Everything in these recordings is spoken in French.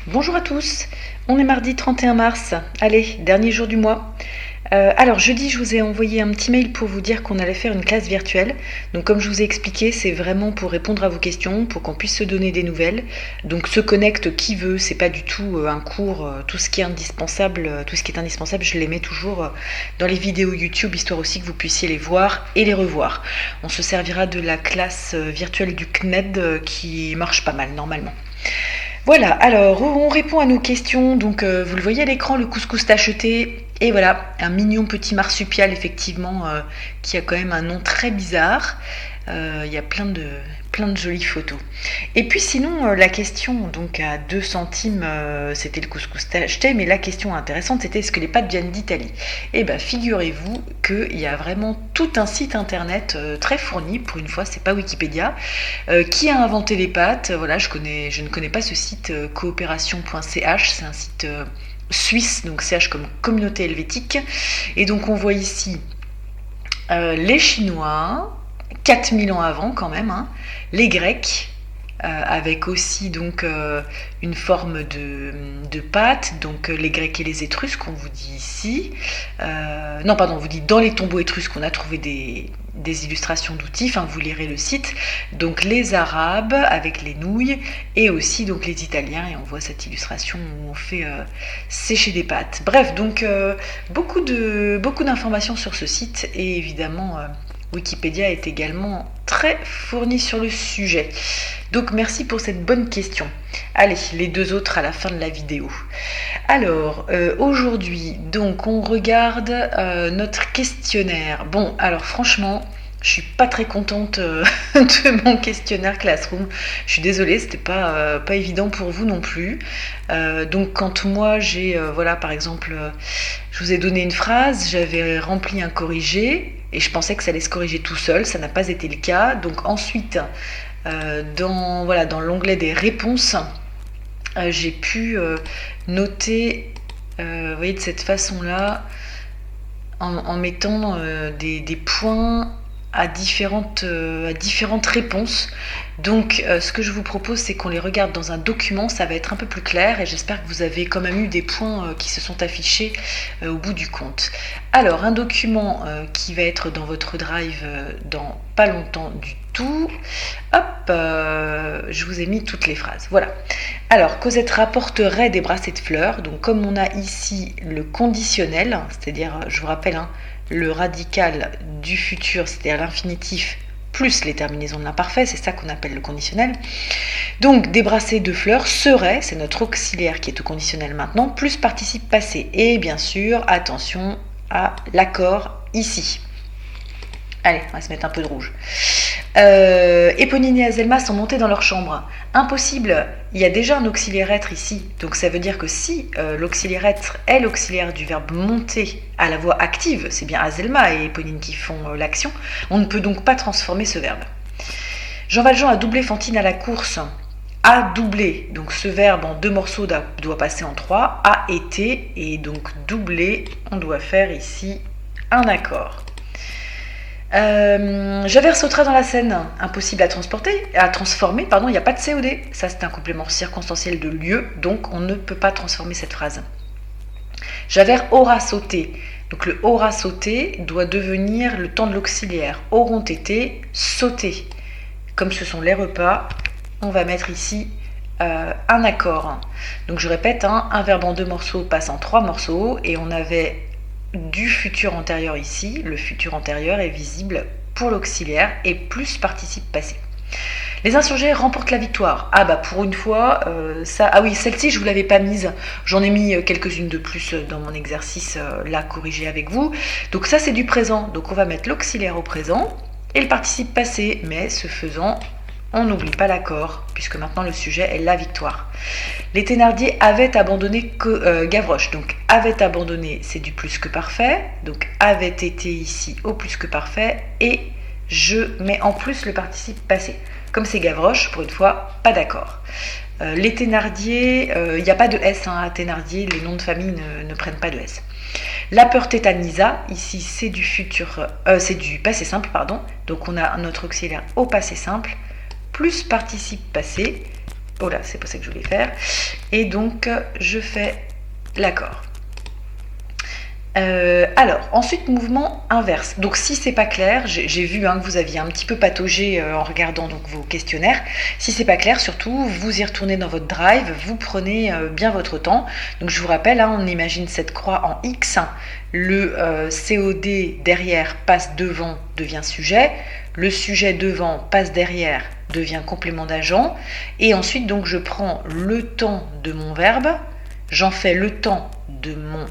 Bonjour à tous, on est mardi 31 mars, allez, dernier jour du mois. Alors jeudi je vous ai envoyé un petit mail pour vous dire qu'on allait faire une classe virtuelle. Donc comme je vous ai expliqué, c'est vraiment pour répondre à vos questions, pour qu'on puisse se donner des nouvelles. Donc se connecte qui veut, c'est pas du tout un cours, tout ce qui est indispensable, je les mets toujours dans les vidéos YouTube, histoire aussi que vous puissiez les voir et les revoir. On se servira de la classe virtuelle du CNED qui marche pas mal normalement. Voilà, alors on répond à nos questions. Donc vous le voyez à l'écran, le couscous tacheté. Et voilà, un mignon petit marsupial effectivement qui a quand même un nom très bizarre. Il y a plein de jolies photos. Et puis sinon, la question, donc à 2 centimes, c'était le couscous tacheté, mais la question intéressante, c'était est-ce que les pâtes viennent d'Italie? Eh bien, figurez-vous qu'il y a vraiment tout un site internet très fourni, pour une fois, c'est pas Wikipédia, qui a inventé les pâtes. Voilà, je ne connais pas ce site coopération.ch, c'est un site suisse, donc CH comme communauté helvétique. Et donc on voit ici les Chinois, 4000 ans avant quand même, hein, les Grecs, avec aussi donc une forme de pâte, donc les Grecs et les Étrusques, on vous dit ici. Non, pardon, on vous dit dans les tombeaux étrusques, on a trouvé des illustrations d'outils, enfin vous lirez le site. Donc les Arabes avec les nouilles et aussi donc les Italiens, et on voit cette illustration où on fait sécher des pâtes. Bref, donc beaucoup d'informations sur ce site, et évidemment Wikipédia est également très fourni sur le sujet. Donc merci pour cette bonne question. Allez, les deux autres à la fin de la vidéo. Alors, aujourd'hui, donc on regarde notre questionnaire. Bon, alors franchement, je suis pas très contente de mon questionnaire Classroom. Je suis désolée, c'était pas évident pour vous non plus. Donc quand moi j'ai, voilà par exemple, je vous ai donné une phrase, j'avais rempli un corrigé, et je pensais que ça allait se corriger tout seul, ça n'a pas été le cas. Donc ensuite, dans l'onglet des réponses, j'ai pu noter, vous voyez, de cette façon-là, en mettant des points à différentes réponses. Donc ce que je vous propose, c'est qu'on les regarde dans un document, ça va être un peu plus clair, et j'espère que vous avez quand même eu des points qui se sont affichés au bout du compte. Alors un document qui va être dans votre drive dans pas longtemps du tout. Hop, je vous ai mis toutes les phrases. Voilà. Alors, Cosette rapporterait des brassées de fleurs. Donc comme on a ici le conditionnel, c'est-à-dire, je vous rappelle, hein, le radical du futur, c'est-à-dire l'infinitif, plus les terminaisons de l'imparfait, c'est ça qu'on appelle le conditionnel. Donc des brassées de fleurs seraient, c'est notre auxiliaire qui est au conditionnel maintenant, plus participe passé. Et bien sûr, attention à l'accord ici. Allez, on va se mettre un peu de rouge. Éponine et Azelma sont montés dans leur chambre. Impossible, il y a déjà un auxiliaire être ici. Donc ça veut dire que si l'auxiliaire être est l'auxiliaire du verbe monter à la voix active, c'est bien Azelma et Éponine qui font l'action, on ne peut donc pas transformer ce verbe. Jean Valjean a doublé Fantine à la course. A doublé, donc ce verbe en 2 morceaux doit passer en 3. A été, et donc doublé, on doit faire ici un accord. Javert sautera dans la Seine. Impossible à transformer, il n'y a pas de COD. Ça, c'est un complément circonstanciel de lieu, donc on ne peut pas transformer cette phrase. Javert aura sauté. Donc le aura sauté doit devenir le temps de l'auxiliaire. Auront été sautés. Comme ce sont les repas, on va mettre ici un accord. Donc je répète, un verbe en 2 morceaux passe en 3 morceaux, et on avait du futur antérieur ici. Le futur antérieur est visible pour l'auxiliaire et plus participe passé. Les insurgés remportent la victoire. Ah bah pour une fois, ah oui, celle-ci je vous l'avais pas mise. J'en ai mis quelques-unes de plus dans mon exercice là corrigé avec vous. Donc ça c'est du présent. Donc on va mettre l'auxiliaire au présent et le participe passé. Mais ce faisant, on n'oublie pas l'accord, puisque maintenant le sujet est la victoire. Les Thénardier avaient abandonné Gavroche. Donc avait abandonné, c'est du plus que parfait. Donc avait été ici au plus que parfait. Et je mets en plus le participe passé. Comme c'est Gavroche, pour une fois, pas d'accord. Les Thénardier, il n'y a pas de S à Thénardier, les noms de famille ne prennent pas de S. La peur tétanisa, ici c'est du passé simple, pardon. Donc on a notre auxiliaire au passé simple, plus participe passé, Oh là, c'est pas ça que je voulais faire. Et donc, je fais l'accord. Alors, ensuite, mouvement inverse. Donc, si c'est pas clair, j'ai vu que vous aviez un petit peu pataugé en regardant donc, vos questionnaires. Si c'est pas clair, surtout, vous y retournez dans votre drive, vous prenez bien votre temps. Donc, je vous rappelle, on imagine cette croix en X. Le COD derrière passe devant, devient sujet. Le sujet devant passe derrière, devient complément d'agent. Et ensuite, donc, je prends le temps de mon verbe, j'en fais le temps de mon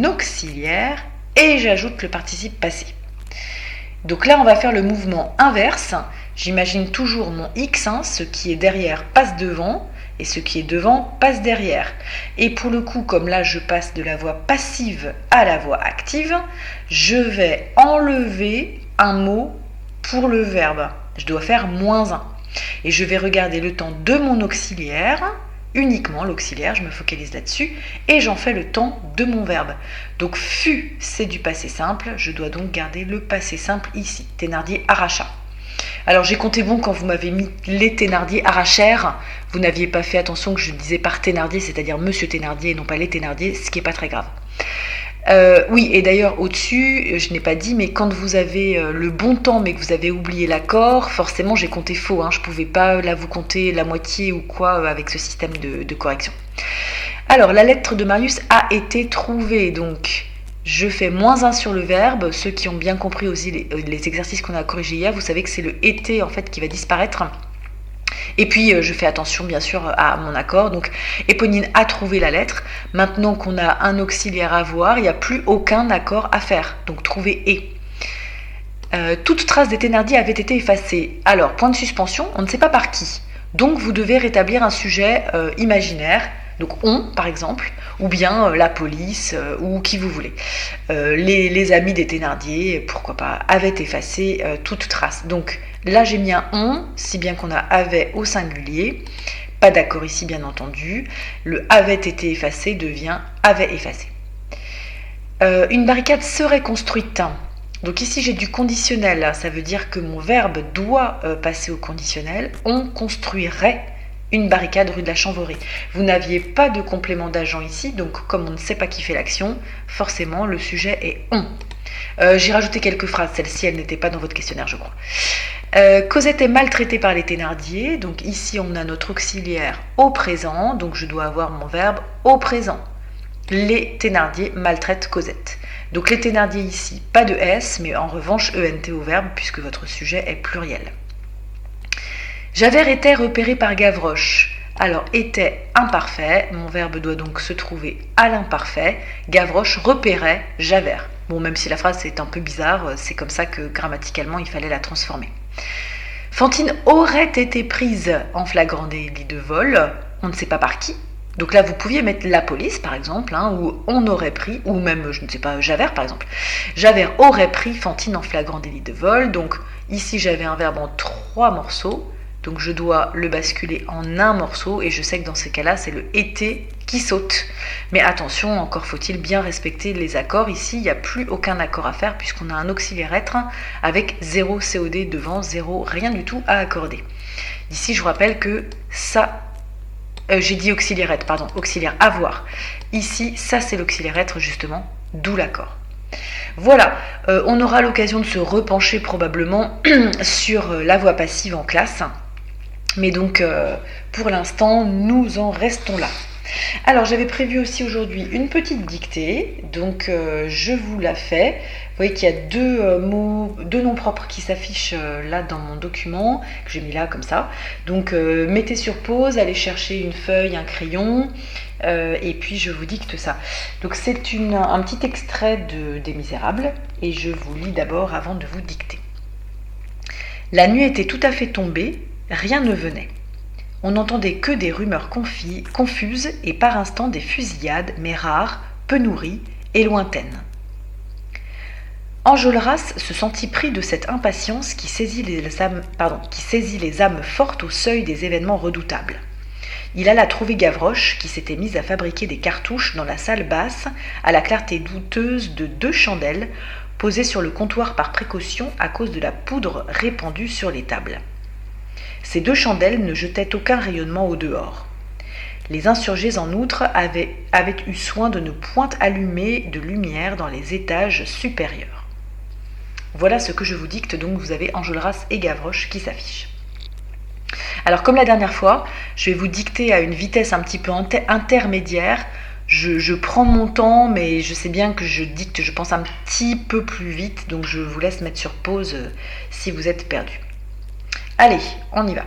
auxiliaire et j'ajoute le participe passé. Donc là, on va faire le mouvement inverse. J'imagine toujours mon X, ce qui est derrière passe devant et ce qui est devant passe derrière. Et pour le coup, comme là, je passe de la voix passive à la voix active, je vais enlever un mot pour le verbe. Je dois faire -1. Et je vais regarder le temps de mon auxiliaire, uniquement l'auxiliaire, je me focalise là-dessus, et j'en fais le temps de mon verbe. Donc fut, c'est du passé simple, je dois donc garder le passé simple ici. Thénardier arracha. Alors j'ai compté bon quand vous m'avez mis les Thénardier arrachèrent, vous n'aviez pas fait attention que je disais par Thénardier, c'est-à-dire Monsieur Thénardier et non pas les Thénardier, ce qui n'est pas très grave. Oui, et d'ailleurs au-dessus, je n'ai pas dit, mais quand vous avez le bon temps mais que vous avez oublié l'accord, forcément j'ai compté faux, je ne pouvais pas là vous compter la moitié ou quoi avec ce système de correction. Alors la lettre de Marius a été trouvée, donc je fais -1 sur le verbe. Ceux qui ont bien compris aussi les exercices qu'on a corrigés hier, vous savez que c'est le été en fait qui va disparaître. Et puis je fais attention bien sûr à mon accord. Donc Éponine a trouvé la lettre. Maintenant qu'on a un auxiliaire à voir, il n'y a plus aucun accord à faire. Donc trouver et. Toute trace des Thénardier avait été effacée. Alors point de suspension, on ne sait pas par qui. Donc vous devez rétablir un sujet imaginaire. Donc on, par exemple, ou bien la police, ou qui vous voulez. Les amis des Thénardier, pourquoi pas, avaient effacé toute trace. Donc là, j'ai mis un on, si bien qu'on a avait au singulier. Pas d'accord ici, bien entendu. Le avait été effacé devient avait effacé. Une barricade serait construite. Donc ici, j'ai du conditionnel. Ça veut dire que mon verbe doit passer au conditionnel. On construirait une barricade rue de la Chanvrerie. Vous n'aviez pas de complément d'agent ici, donc comme on ne sait pas qui fait l'action, forcément le sujet est on. J'ai rajouté quelques phrases, celle-ci elle n'était pas dans votre questionnaire je crois. Cosette est maltraitée par les Thénardier, donc ici on a notre auxiliaire au présent, donc je dois avoir mon verbe au présent. Les Thénardier maltraitent Cosette. Donc les Thénardier ici, pas de S, mais en revanche ENT au verbe puisque votre sujet est pluriel. Javert était repéré par Gavroche. Alors, était imparfait, mon verbe doit donc se trouver à l'imparfait. Gavroche repérait Javert. Bon, même si la phrase est un peu bizarre, c'est comme ça que grammaticalement il fallait la transformer. Fantine aurait été prise en flagrant délit de vol, on ne sait pas par qui. Donc là, vous pouviez mettre la police, par exemple, ou on aurait pris, ou même, je ne sais pas, Javert, par exemple. Javert aurait pris Fantine en flagrant délit de vol. Donc ici, j'avais un verbe en 3 morceaux. Donc je dois le basculer en un morceau et je sais que dans ces cas-là, c'est le « été » qui saute. Mais attention, encore faut-il bien respecter les accords. Ici, il n'y a plus aucun accord à faire puisqu'on a un auxiliaire être avec 0 COD devant, 0, rien du tout à accorder. Ici, je vous rappelle que ça... j'ai dit auxiliaire être, pardon, auxiliaire avoir. Ici, ça c'est l'auxiliaire être justement, d'où l'accord. Voilà, on aura l'occasion de se repencher probablement sur la voix passive en classe. Mais donc, pour l'instant, nous en restons là. Alors, j'avais prévu aussi aujourd'hui une petite dictée, donc je vous la fais. Vous voyez qu'il y a deux noms propres qui s'affichent là dans mon document, que j'ai mis là comme ça. Donc, mettez sur pause, allez chercher une feuille, un crayon, et puis je vous dicte ça. Donc, c'est un petit extrait des Misérables, et je vous lis d'abord avant de vous dicter. La nuit était tout à fait tombée, rien ne venait. On n'entendait que des rumeurs confuses et par instants des fusillades, mais rares, peu nourries et lointaines. Enjolras se sentit pris de cette impatience qui saisit les âmes fortes au seuil des événements redoutables. Il alla trouver Gavroche, qui s'était mis à fabriquer des cartouches dans la salle basse, à la clarté douteuse de 2 chandelles, posées sur le comptoir par précaution à cause de la poudre répandue sur les tables. Ces 2 chandelles ne jetaient aucun rayonnement au dehors. Les insurgés, en outre, avaient eu soin de ne point allumer de lumière dans les étages supérieurs. Voilà ce que je vous dicte, donc vous avez Enjolras et Gavroche qui s'affichent. Alors comme la dernière fois, je vais vous dicter à une vitesse un petit peu intermédiaire. Je prends mon temps, mais je sais bien que je dicte, je pense, un petit peu plus vite, donc je vous laisse mettre sur pause si vous êtes perdu. Allez, on y va.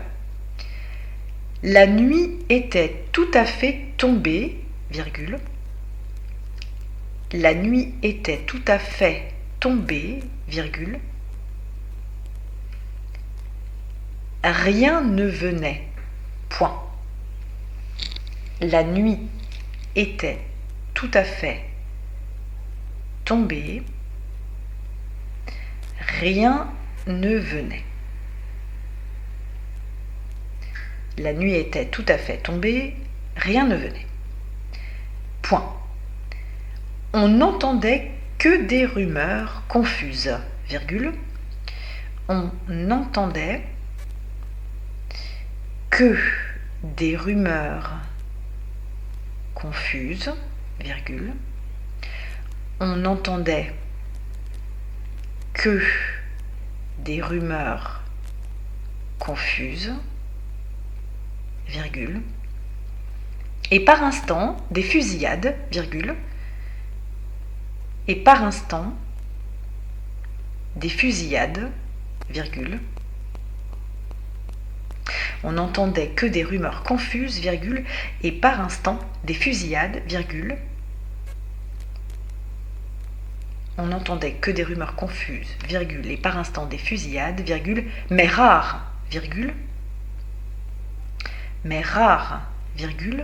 La nuit était tout à fait tombée, virgule. La nuit était tout à fait tombée, virgule. Rien ne venait, point. La nuit était tout à fait tombée, rien ne venait. La nuit était tout à fait tombée, rien ne venait. Point. On n'entendait que des rumeurs confuses, virgule. On n'entendait que des rumeurs confuses, virgule. On n'entendait que des rumeurs confuses, virgule. Et par instant, des fusillades, virgule. Et par instant, des fusillades, virgule. On n'entendait que des rumeurs confuses, virgule, et par instant, des fusillades, virgule. On n'entendait que des rumeurs confuses, virgule, et par instant, des fusillades, virgule, mais rares, virgule. Mais rares, virgule,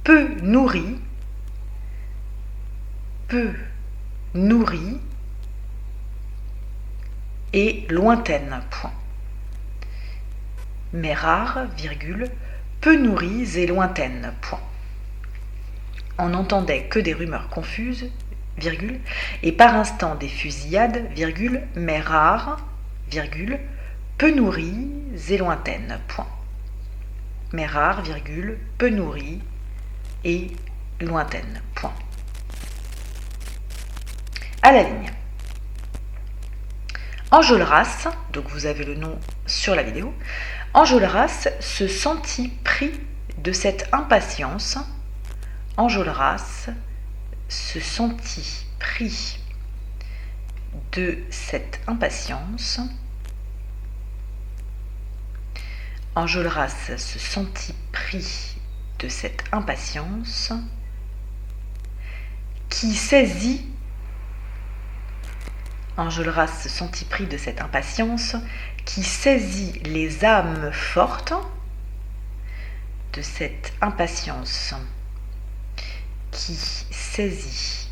peu nourries, et lointaines, point. Mais rares, virgule, peu nourries et lointaines, point. On n'entendait que des rumeurs confuses, virgule, et par instant des fusillades, virgule, mais rares, virgule, peu nourries et lointaines, point. Mais rares, virgule, peu nourries et lointaines, point. À la ligne. Enjolras, donc vous avez le nom sur la vidéo, Enjolras se sentit pris de cette impatience. Enjolras se sentit pris de cette impatience. Enjolras se sentit pris de cette impatience qui saisit. Enjolras se sentit pris de cette impatience qui saisit les âmes fortes, de cette impatience qui saisit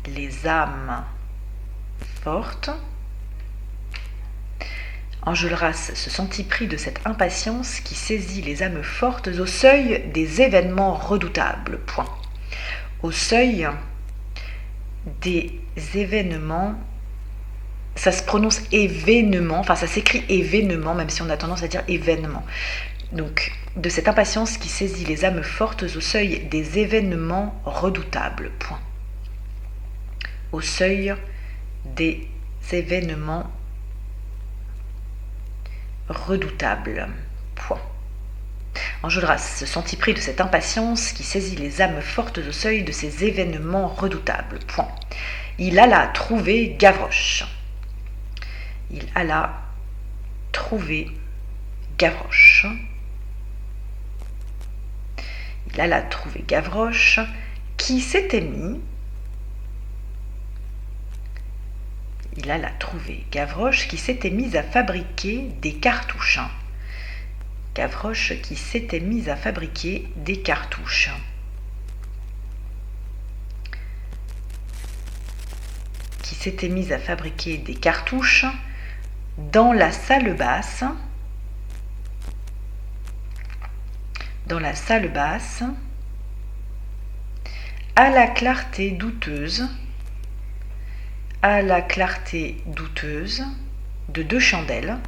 les âmes fortes. Enjolras se sentit pris de cette impatience qui saisit les âmes fortes au seuil des événements redoutables. Point. Au seuil des événements, ça se prononce événement, enfin ça s'écrit événement, même si on a tendance à dire événement. Donc, de cette impatience qui saisit les âmes fortes au seuil des événements redoutables. Point. Au seuil des événements redoutables. Point. Enjolras se sentit pris de cette impatience qui saisit les âmes fortes au seuil de ces événements redoutables. Point. Il alla trouver Gavroche. Il alla trouver Gavroche. Il alla trouver Gavroche qui s'était mis. Il alla trouver Gavroche qui s'était mis à fabriquer des cartouches. Gavroche qui s'était mis à fabriquer des cartouches. Qui s'était mis à fabriquer des cartouches dans la salle basse. Dans la salle basse, à la clarté douteuse, à la clarté douteuse de 2 chandelles,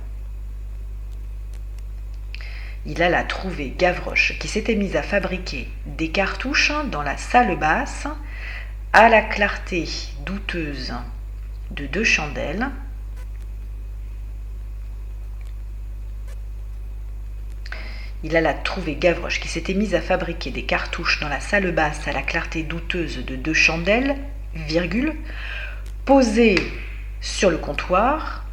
il alla trouver Gavroche qui s'était mis à fabriquer des cartouches dans la salle basse à la clarté douteuse de 2 chandelles. Il alla trouver Gavroche qui s'était mis à fabriquer des cartouches dans la salle basse à la clarté douteuse de 2 chandelles, virgule, posées sur le comptoir,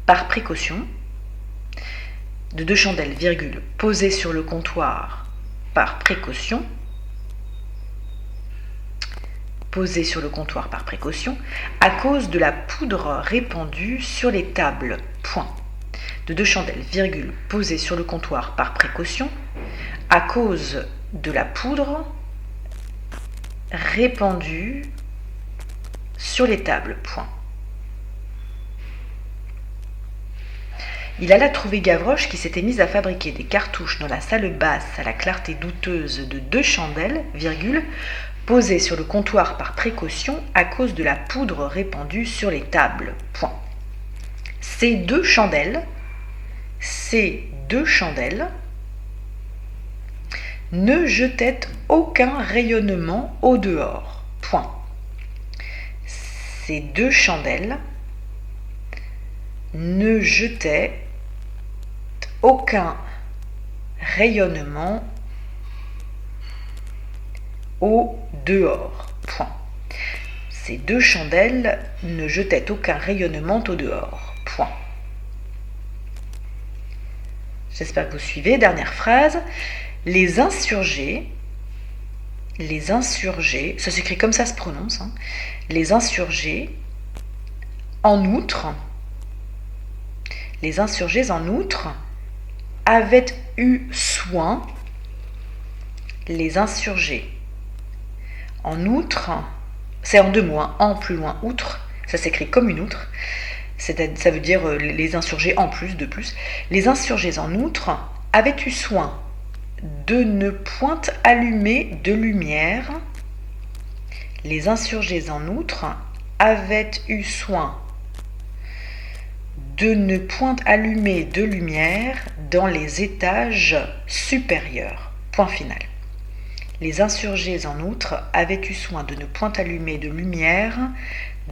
par précaution, de 2 chandelles, virgule, posées sur le comptoir par précaution, à cause de la poudre répandue sur les tables, point. De 2 chandelles, virgule, posées sur le comptoir par précaution, à cause de la poudre répandue sur les tables, point. Il alla trouver Gavroche qui s'était mis à fabriquer des cartouches dans la salle basse à la clarté douteuse de 2 chandelles, virgule, posées sur le comptoir par précaution à cause de la poudre répandue sur les tables, point. Ces deux chandelles ne jetaient aucun rayonnement au dehors, point. Ces 2 chandelles ne jetaient aucun rayonnement au dehors, point. Ces 2 chandelles ne jetaient aucun rayonnement au dehors, point. J'espère que vous suivez. Dernière phrase. Les insurgés, ça s'écrit comme ça se prononce, hein. Les insurgés, en outre, avaient eu soin, c'est en 2 mots, hein, en plus loin, outre, ça s'écrit comme une outre, ça veut dire les insurgés en plus, de plus. Les insurgés en outre avaient eu soin de ne point allumer de lumière. Les insurgés en outre avaient eu soin de ne point allumer de lumière dans les étages supérieurs. Point final. Les insurgés en outre avaient eu soin de ne point allumer de lumière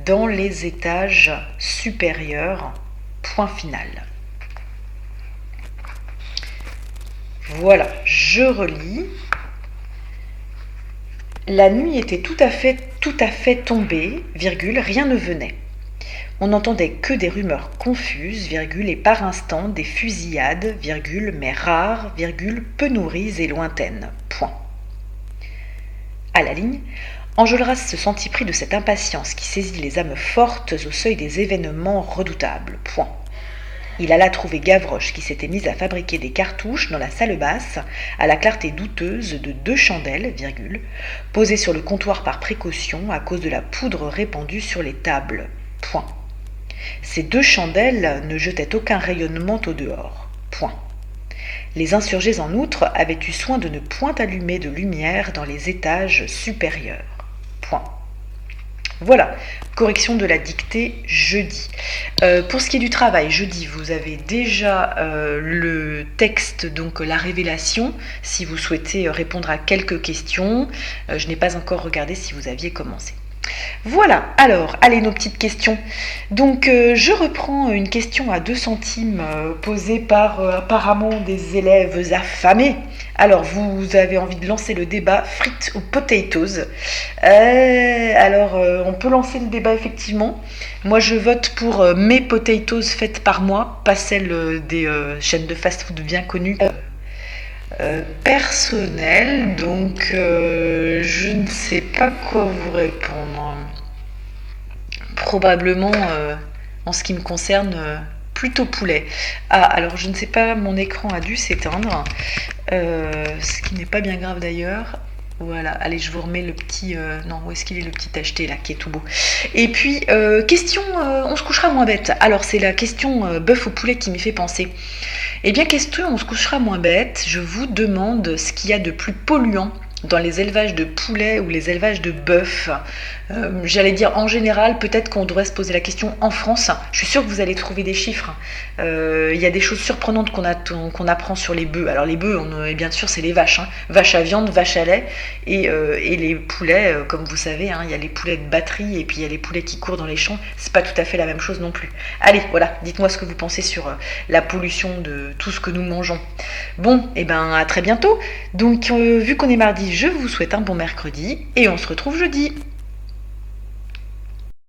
dans les étages supérieurs. Point final. Voilà, je relis. La nuit était tout à fait tombée, virgule, rien ne venait. On n'entendait que des rumeurs confuses, virgule, et par instants des fusillades, virgule, mais rares, virgule, peu nourries et lointaines. Point. À la ligne, Enjolras se sentit pris de cette impatience qui saisit les âmes fortes au seuil des événements redoutables. Point. Il alla trouver Gavroche qui s'était mis à fabriquer des cartouches dans la salle basse à la clarté douteuse de 2 chandelles, virgule, posées sur le comptoir par précaution à cause de la poudre répandue sur les tables. Point. Ces 2 chandelles ne jetaient aucun rayonnement au dehors. Point. Les insurgés en outre avaient eu soin de ne point allumer de lumière dans les étages supérieurs. Point. Voilà, correction de la dictée jeudi. Pour ce qui est du travail, jeudi, vous avez déjà le texte, donc la révélation, si vous souhaitez répondre à quelques questions. Je n'ai pas encore regardé si vous aviez commencé. Voilà, alors, allez, nos petites questions. Donc, je reprends une question à 2 centimes posée par apparemment des élèves affamés. Alors, vous avez envie de lancer le débat frites ou potatoes. On peut lancer le débat, effectivement. Moi, je vote pour mes potatoes faites par moi, pas celles des chaînes de fast-food bien connues. Personnel, donc je ne sais pas quoi vous répondre. Probablement, en ce qui me concerne, plutôt poulet. Ah, alors je ne sais pas, mon écran a dû s'éteindre, ce qui n'est pas bien grave d'ailleurs. Voilà, allez, je vous remets le petit... non, où est-ce qu'il est le petit acheté là, qui est tout beau. Et puis, question, on se couchera moins bête. Alors, c'est la question bœuf au poulet qui m'y fait penser. Eh bien, question, on se couchera moins bête. Je vous demande ce qu'il y a de plus polluant dans les élevages de poulets ou les élevages de bœuf. J'allais dire en général, peut-être qu'on devrait se poser la question en France. Je suis sûre que vous allez trouver des chiffres. Il y a des choses surprenantes qu'on apprend sur les bœufs. Alors les bœufs, bien sûr, c'est les vaches. Vaches à viande, vaches à lait. Et les poulets, comme vous savez, il y a les poulets de batterie et puis il y a les poulets qui courent dans les champs. C'est pas tout à fait la même chose non plus. Allez, voilà, dites-moi ce que vous pensez sur la pollution de tout ce que nous mangeons. Bon, et ben à très bientôt. Donc vu qu'on est mardi, je vous souhaite un bon mercredi et on se retrouve jeudi.